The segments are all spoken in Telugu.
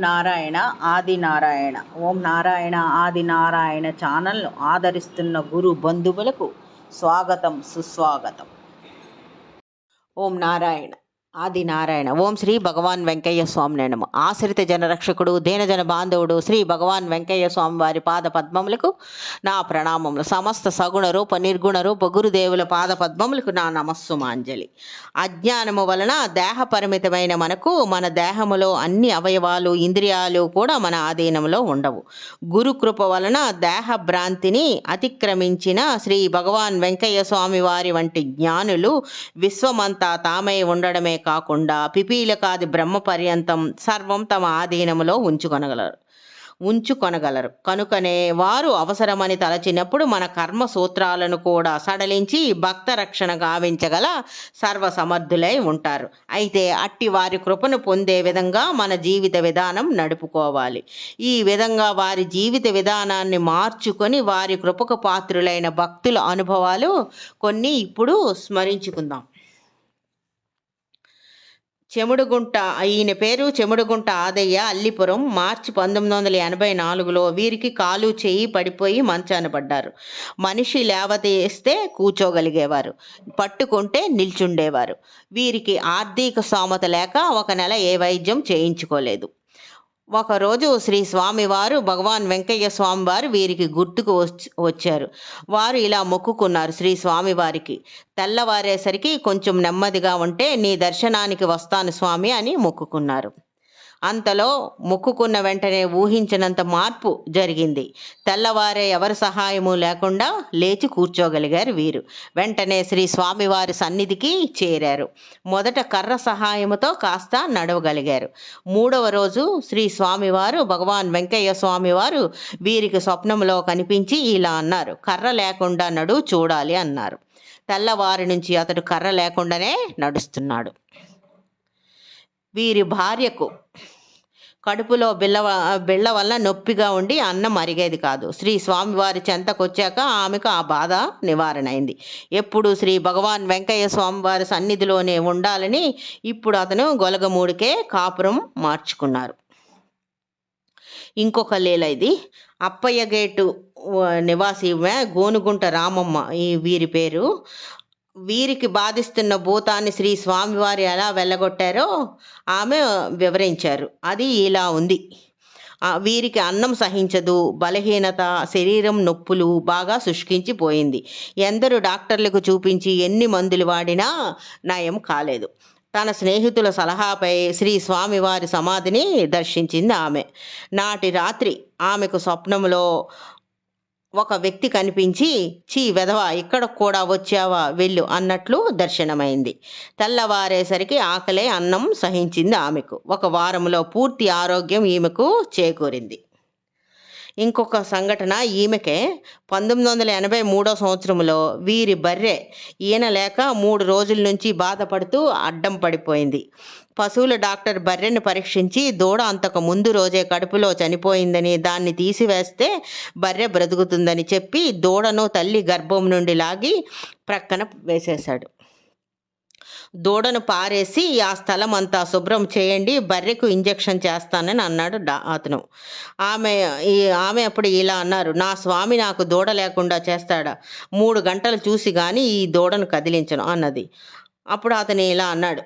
నారాయణ ఆది నారాయణ. ఓం నారాయణ ఆది నారాయణ ఛానల్ను ఆదరిస్తున్న గురు బంధువులకు స్వాగతం, సుస్వాగతం. ఓం నారాయణ ఆది నారాయణ. ఓం శ్రీ భగవాన్ వెంకయ్య స్వామి నమః. ఆశ్రిత జనరక్షకుడు, దీనజన బాంధవుడు శ్రీ భగవాన్ వెంకయ్య స్వామి వారి పాద పద్మములకు నా ప్రణామములు. సమస్త సగుణ రూప నిర్గుణ రూప గురుదేవుల పాద పద్మములకు నా నమస్సుమాంజలి. అజ్ఞానము వలన దేహ పరిమితమైన మనకు మన దేహములో అన్ని అవయవాలు, ఇంద్రియాలు కూడా మన ఆధీనంలో ఉండవు. గురు కృప వలన దేహ భ్రాంతిని అతిక్రమించిన శ్రీ భగవాన్ వెంకయ్య స్వామి వారి వంటి జ్ఞానులు విశ్వమంతా తామై ఉండడమే కాకుండా పిపీలకాది బ్రహ్మ పర్యంతం సర్వం తమ ఆధీనములో ఉంచుకొనగలరు. కనుకనే వారు అవసరమని తలచినప్పుడు మన కర్మ సూత్రాలను కూడా సడలించి భక్త రక్షణ గావించగల సర్వసమర్థులై ఉంటారు. అయితే అట్టి వారి కృపను పొందే విధంగా మన జీవిత విధానం నడుపుకోవాలి. ఈ విధంగా వారి జీవిత విధానాన్ని మార్చుకొని వారి కృపకు పాత్రులైన భక్తుల అనుభవాలు కొన్ని ఇప్పుడు స్మరించుకుందాం. చెముడుగుంట, ఈయన పేరు చెముడుగుంట ఆదయ్య, అల్లిపురం. మార్చి 1984లో వీరికి కాలు చేయి పడిపోయి మంచాన పడ్డారు. మనిషి లేవదీస్తే కూర్చోగలిగేవారు, పట్టుకుంటే నిల్చుండేవారు. వీరికి ఆర్థిక స్తోమత లేక ఒక నెల ఏ వైద్యం చేయించుకోలేదు. ఒకరోజు శ్రీ స్వామివారు భగవాన్ వెంకయ్య స్వామి వారు వీరికి గుర్తుకు వచ్చారు. వారు ఇలా మొక్కుకున్నారు శ్రీ స్వామివారికి, తెల్లవారేసరికి కొంచెం నెమ్మదిగా ఉంటే నీ దర్శనానికి వస్తాను స్వామి అని మొక్కుకున్నారు. అంతలో మొక్కుకున్న వెంటనే ఊహించినంత మార్పు జరిగింది. తెల్లవారే ఎవరి సహాయము లేకుండా లేచి కూర్చోగలిగారు వీరు. వెంటనే శ్రీ స్వామివారి సన్నిధికి చేరారు. మొదట కర్ర సహాయముతో కాస్త నడవగలిగారు. 3వ రోజు శ్రీ స్వామివారు భగవాన్ వెంకయ్య స్వామివారు వీరికి స్వప్నంలో కనిపించి ఇలా అన్నారు, కర్ర లేకుండా నడు చూడాలి అన్నారు. తెల్లవారి నుంచి అతడు కర్ర లేకుండానే నడుస్తున్నాడు. వీరి భార్యకు కడుపులో బిళ్ళ వల్ల నొప్పిగా ఉండి అన్నం అరిగేది కాదు. శ్రీ స్వామివారి చెంతకొచ్చాక ఆమెకు ఆ బాధ నివారణ అయింది. ఎప్పుడు శ్రీ భగవాన్ వెంకయ్య స్వామివారి సన్నిధిలోనే ఉండాలని ఇప్పుడు అతను గొలగమూడికే కాపురం మార్చుకున్నారు. ఇంకొక లీల ఇది. అప్పయ్య గేటు నివాసి గోనుగుంట రామమ్మ వీరి పేరు. వీరికి బాధిస్తున్న భూతాన్ని శ్రీ స్వామివారు ఎలా వెళ్ళగొట్టారో ఆమె వివరించారు. అది ఇలా ఉంది. వీరికి అన్నం సహించదు, బలహీనత, శరీరం నొప్పులు బాగా శుష్కించిపోయింది. ఎందరు డాక్టర్లకు చూపించి ఎన్ని మందులు వాడినా నయం కాలేదు. తన స్నేహితుల సలహాపై శ్రీ స్వామివారి సమాధిని దర్శించింది ఆమె. నాటి రాత్రి ఆమెకు స్వప్నంలో ఒక వ్యక్తి కనిపించి, చీ వెధవా, ఇక్కడ కూడా వచ్చావా, వెళ్ళు అన్నట్లు దర్శనమైంది. తెల్లవారేసరికి ఆకలే అన్నం సహించింది ఆమెకు. ఒక వారంలో పూర్తి ఆరోగ్యం ఈమెకు చేకూరింది. ఇంకొక సంఘటన ఈమెకే. 1983 సంవత్సరంలో వీరి బర్రె ఈయన లేక 3 రోజుల నుంచి బాధపడుతూ అడ్డం పడిపోయింది. పశువుల డాక్టర్ బర్రెను పరీక్షించి దూడ అంతకు ముందు రోజే కడుపులో చనిపోయిందని, దాన్ని తీసివేస్తే బర్రె బ్రతుకుతుందని చెప్పి దూడను తల్లి గర్భం నుండి లాగి ప్రక్కన వేసేశాడు. దూడను పారేసి ఆ స్థలం అంతా శుభ్రం చేయండి, బర్రెకు ఇంజెక్షన్ చేస్తానని అన్నాడు అతను. ఆమె అప్పుడు ఇలా అన్నారు, నా స్వామి నాకు దూడ లేకుండా చేస్తాడా? 3 గంటలు చూసి కానీ ఈ దూడను కదిలించను అన్నది. అప్పుడు అతను ఇలా అన్నాడు,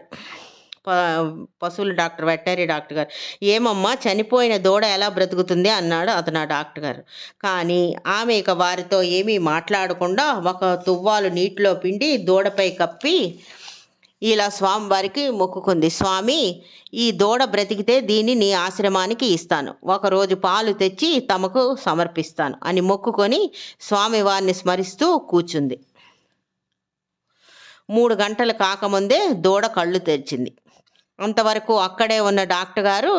పశువుల డాక్టర్, వెటనరీ డాక్టర్ గారు, ఏమమ్మా చనిపోయిన దూడ ఎలా బ్రతుకుతుంది అన్నాడు అతను ఆ డాక్టర్ గారు. కానీ ఆమె ఇక వారితో ఏమీ మాట్లాడకుండా ఒక తువ్వాలు నీటిలో పిండి దూడపై కప్పి ఇలా స్వామివారికి మొక్కుకుంది, స్వామి ఈ దూడ బ్రతికితే దీన్ని నీ ఆశ్రమానికి ఇస్తాను, ఒకరోజు పాలు తెచ్చి తమకు సమర్పిస్తాను అని మొక్కుకొని స్వామివారిని స్మరిస్తూ కూర్చుంది. 3 గంటలు కాకముందే దూడ కళ్ళు తెరిచింది. అంతవరకు అక్కడే ఉన్న డాక్టర్ గారు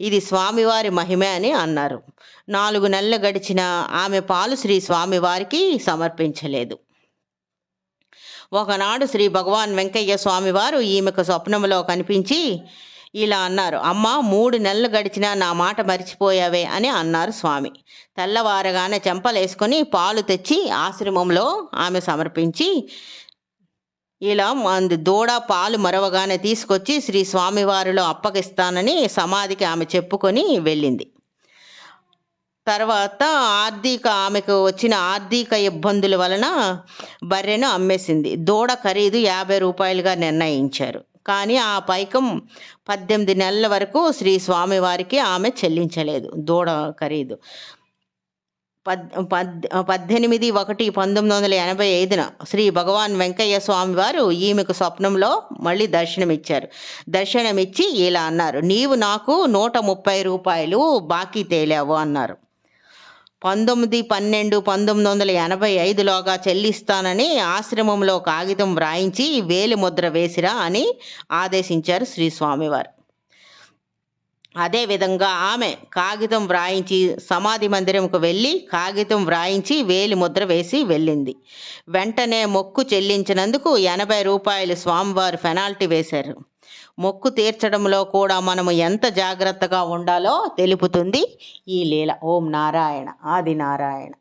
ఇది స్వామివారి మహిమే అని అన్నారు. 4 నెలలు గడిచినా ఆమె పాలు శ్రీ స్వామివారికి సమర్పించలేదు. ఒకనాడు శ్రీ భగవాన్ వెంకయ్య స్వామివారు ఈమెకు స్వప్నంలో కనిపించి ఇలా అన్నారు, అమ్మ 3 నెలలు గడిచినా నా మాట మరిచిపోయావే అని అన్నారు స్వామి. తెల్లవారగానే చెంపలేసుకొని పాలు తెచ్చి ఆశ్రమంలో ఆమె సమర్పించి ఇలా దూడ పాలు మరవగానే తీసుకొచ్చి శ్రీ స్వామివారిలో అప్పగిస్తానని సమాధికి ఆమె చెప్పుకొని వెళ్ళింది. తర్వాత ఆమెకు వచ్చిన ఆర్థిక ఇబ్బందుల వలన బర్రెను అమ్మేసింది. దూడ ఖరీదు 50 రూపాయలుగా నిర్ణయించారు. కానీ ఆ పైకం 18 నెలల వరకు శ్రీ స్వామివారికి ఆమె చెల్లించలేదు దూడ ఖరీదు. 18/1/1985 శ్రీ భగవాన్ వెంకయ్య స్వామి వారు ఈమెకు స్వప్నంలో మళ్ళీ దర్శనమిచ్చి ఇలా అన్నారు, నీవు నాకు 130 రూపాయలు బాకీ తేలావు అన్నారు. 19/12/1985లోగా చెల్లిస్తానని ఆశ్రమంలో కాగితం వ్రాయించి వేలి ముద్ర వేసిరా అని ఆదేశించారు శ్రీ స్వామివారు. అదేవిధంగా ఆమె కాగితం వ్రాయించి సమాధి మందిరంకు వెళ్ళి కాగితం వ్రాయించి వేలి ముద్ర వేసి వెళ్ళింది. వెంటనే మొక్కు చెల్లించినందుకు 80 రూపాయలు స్వామివారు పెనాల్టీ వేశారు. మొక్కు తీర్చడంలో కూడా మనము ఎంత జాగ్రత్తగా ఉండాలో తెలుపుతుంది ఈ లీల. ఓం నారాయణ ఆది నారాయణ.